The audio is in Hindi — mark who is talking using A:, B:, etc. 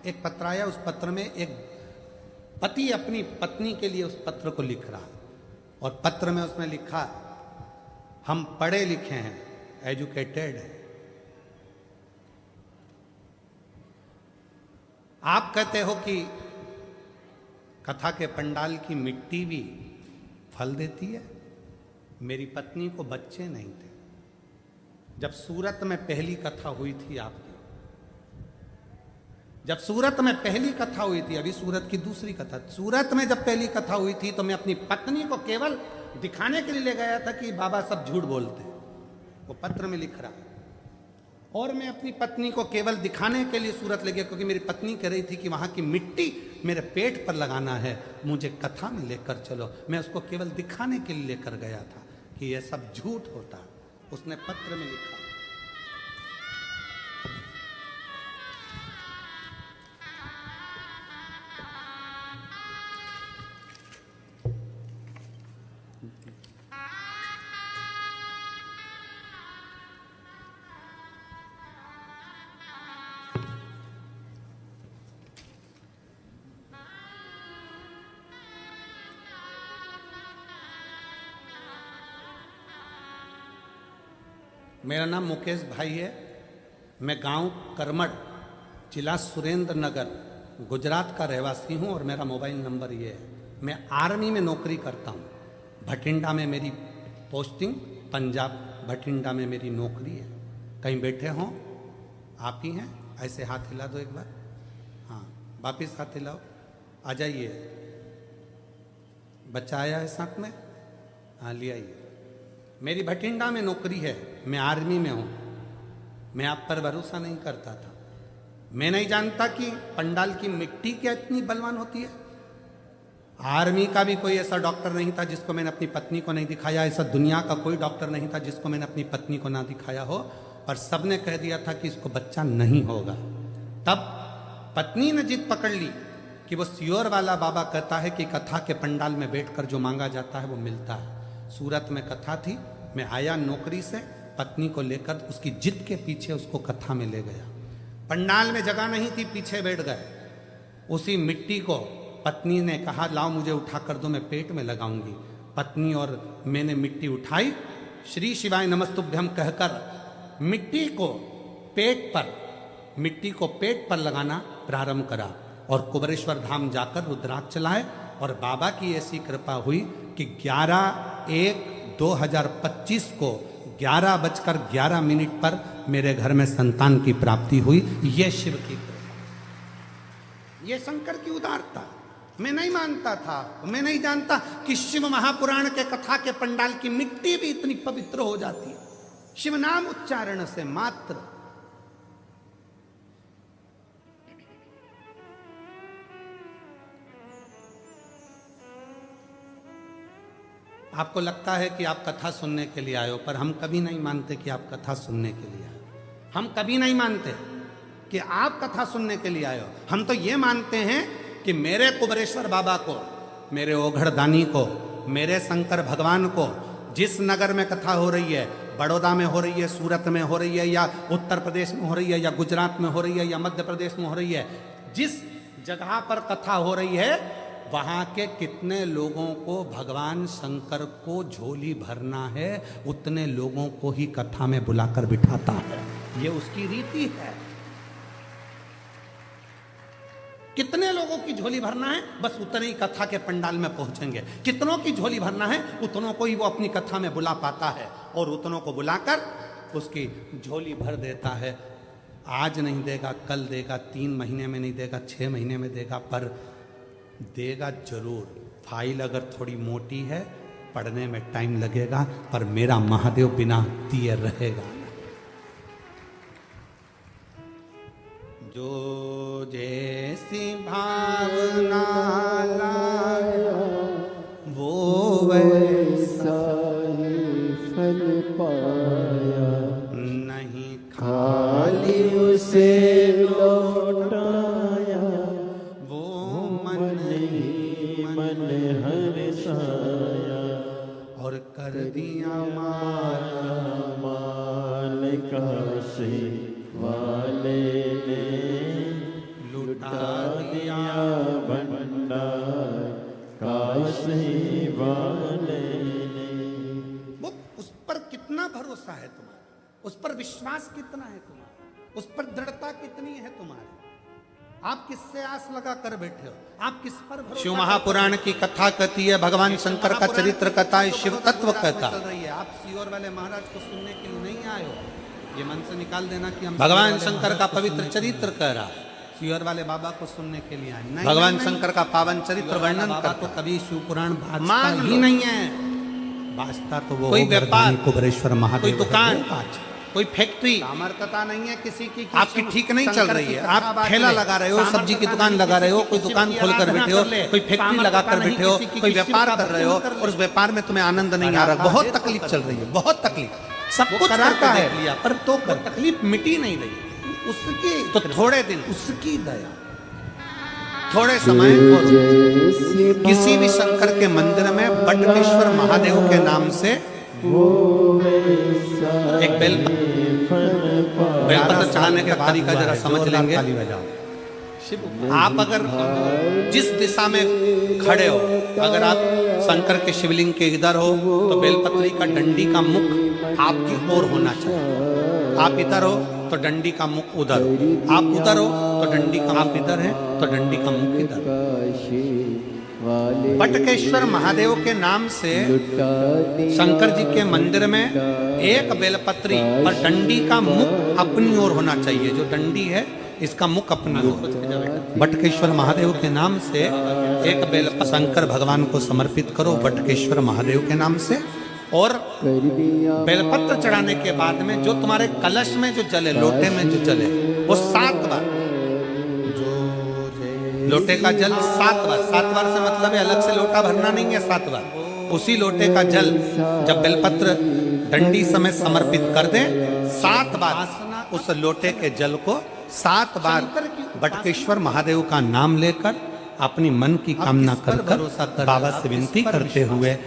A: एक पत्र आया, उस पत्र में एक पति अपनी पत्नी के लिए उस पत्र को लिख रहा, और पत्र में उसने लिखा, हम पढ़े लिखे हैं, एजुकेटेड हैं। आप कहते हो कि कथा के पंडाल की मिट्टी भी फल देती है। मेरी पत्नी को बच्चे नहीं थे जब सूरत में पहली कथा हुई थी आपकी, जब सूरत में पहली कथा हुई थी, अभी सूरत की दूसरी कथा, सूरत में जब पहली कथा हुई थी तो मैं अपनी पत्नी को केवल दिखाने के लिए ले गया था कि बाबा सब झूठ बोलते हैं, वो पत्र में लिख रहा, और मैं अपनी पत्नी को केवल दिखाने के लिए सूरत ले गया, क्योंकि मेरी पत्नी कह रही थी कि वहां की मिट्टी मेरे पेट पर लगाना है, मुझे कथा में लेकर चलो। मैं उसको केवल दिखाने के लिए लेकर गया था कि यह सब झूठ होता। उसने पत्र में लिखा, मेरा नाम मुकेश भाई है, मैं गांव करमड़, जिला सुरेंद्र नगर, गुजरात का रहवासी हूं, और मेरा मोबाइल नंबर ये है। मैं आर्मी में नौकरी करता हूं, भटिंडा में मेरी पोस्टिंग, पंजाब भटिंडा में मेरी नौकरी है। कहीं बैठे हों आप ही हैं, ऐसे हाथ हिला दो एक बार, हाँ वापिस हाथ हिलाओ, आ जाइए। बच्चा आया है साथ में, हाँ ले आइए। मेरी भटिंडा में नौकरी है, मैं आर्मी में हूं। मैं आप पर भरोसा नहीं करता था, मैं नहीं जानता कि पंडाल की मिट्टी क्या इतनी बलवान होती है। आर्मी का भी कोई ऐसा डॉक्टर नहीं था जिसको मैंने अपनी पत्नी को नहीं दिखाया, ऐसा दुनिया का कोई डॉक्टर नहीं था जिसको मैंने अपनी पत्नी को ना दिखाया हो, और सबने कह दिया था कि इसको बच्चा नहीं होगा। तब पत्नी ने जिद पकड़ ली कि वो सियोर वाला बाबा कहता है कि कथा के पंडाल में बैठकर जो मांगा जाता है वो मिलता है। सूरत में कथा थी, मैं आया नौकरी से, पत्नी को लेकर उसकी जिद के पीछे उसको कथा में ले गया। पंडाल में जगह नहीं थी, पीछे बैठ गए। उसी मिट्टी को पत्नी ने कहा, लाओ मुझे उठा कर दो, मैं पेट में लगाऊंगी। पत्नी और मैंने मिट्टी उठाई, श्री शिवाय नमस्तुभ्यम कहकर मिट्टी को पेट पर लगाना प्रारंभ करा, और कुबरेश्वर धाम जाकर रुद्राक्ष चलाए, और बाबा की ऐसी कृपा हुई कि 11/1/2025 को 11:11 पर मेरे घर में संतान की प्राप्ति हुई। ये शिव की कृपा, ये शंकर की उदारता। मैं नहीं मानता था, मैं नहीं जानता कि शिव महापुराण के कथा के पंडाल की मिट्टी भी इतनी पवित्र हो जाती है, शिव नाम उच्चारण से मात्र। आपको लगता है कि आप कथा सुनने के लिए आए हो, पर हम कभी नहीं मानते कि आप कथा सुनने के लिए आए हो। हम कभी नहीं मानते कि आप कथा सुनने के लिए आए हो। हम तो ये मानते हैं कि मेरे कुबरेश्वर बाबा को, मेरे ओघड़दानी को, मेरे शंकर भगवान को, जिस नगर में कथा हो रही है, बड़ौदा में हो रही है, सूरत में हो रही है, या उत्तर प्रदेश में हो रही है, या गुजरात में हो रही है, या मध्य प्रदेश में हो रही है, जिस जगह पर कथा हो रही है, वहां के कितने लोगों को भगवान शंकर को झोली भरना है, उतने लोगों को ही कथा में बुलाकर बिठाता है। ये उसकी रीति है। कितने लोगों की झोली भरना है, बस उतने ही कथा के पंडाल में पहुंचेंगे। कितनों की झोली भरना है, उतनों को ही वो अपनी कथा में बुला पाता है, और उतनों को बुलाकर उसकी झोली भर देता है। आज नहीं देगा, कल देगा, 3 महीने में नहीं देगा, 6 महीने में देगा, पर देगा जरूर। फाइल अगर थोड़ी मोटी है, पढ़ने में टाइम लगेगा, पर मेरा महादेव बिना दिए रहेगा। जो जैसी भावना लाया वो वैसा ही फल पाया, नहीं खाली उसे लौटाया, वो मन ही मन हर्षाया, और कर दिया मान काशी वाले ने, लुटा लुटा दिया
B: भंडार काशी वाले ने।
A: वो उस पर कितना भरोसा है तुम्हारा, उस पर विश्वास कितना है तुम्हारा, उस पर दृढ़ता कितनी है तुम्हारी। आप किससे आस लगा कर बैठे हो, आप किस पर भरोसा। शिव महापुराण की कथा कहती है, भगवान शंकर का चरित्र कथा है, शिव तत्व कथा चल रही है। आप सीहोर वाले महाराज को सुनने के लिए नहीं आए हो, ये मन से निकाल देना कि हम भगवान शंकर का पवित्र चरित्र कह रहा। सीहोर वाले बाबा को सुनने के लिए आए, भगवान शंकर का पावन चरित्र वर्णन करता तो कभी शिव पुराण भाजता ही नहीं है। भाजता तो वो कोई व्यापार, कुबेरेश्वर महादेव, कोई दुकान, कोई फैक्ट्री, सामर्थ्यता नहीं है किसी की। आपकी ठीक नहीं चल रही है, आप ठेला लगा रहे हो, सब्जी की दुकान लगा रहे हो, कोई दुकान खोल कर बैठे हो, कोई फैक्ट्री लगा कर बैठे हो, कोई व्यापार कर रहे हो और उस व्यापार में तुम्हें आनंद नहीं आ रहा, बहुत तकलीफ चल रही है, बहुत तकलीफ, सब कुछ करता है लिया पर तो तकलीफ मिटी नहीं रही। उसकी तो थोड़े दिन उसकी दया, थोड़े समय किसी भी शंकर के मंदिर में बटकेश्वर महादेव के नाम से एक बेलपत्र चढ़ाने का तरीका जरा समझ लेंगे। आप अगर जिस दिशा में खड़े हो, अगर आप शंकर के शिवलिंग के इधर हो तो बेलपत्री का डंडी का मुख आपकी ओर होना चाहिए। आप इधर हो तो डंडी का मुख उधर हो, आप उधर हो तो डंडी का, आप इधर है तो डंडी का मुख इधर। बटकेश्वर महादेव के नाम से शंकर जी के मंदिर में एक बेलपत्री और डंडी का मुख अपनी ओर होना चाहिए। जो डंडी है इसका मुख अपनी ओर। बटकेश्वर महादेव के नाम से एक बेलपत्र शंकर भगवान को समर्पित करो बटकेश्वर महादेव के नाम से। और बेलपत्र चढ़ाने के बाद में जो तुम्हारे कलश में जो जले, लोटे में जो जले, वो 7 बार, लोटे का जल 7 बार, 7 बार से मतलब है अलग से लोटा भरना नहीं है, 7 बार उसी लोटे का जल जब बेलपत्र डंडी समय समर्पित कर दे, 7 बार उस लोटे के जल को 7 बार बटकेश्वर महादेव का नाम लेकर अपनी मन की कामना कर बाबा से विनती करते हुए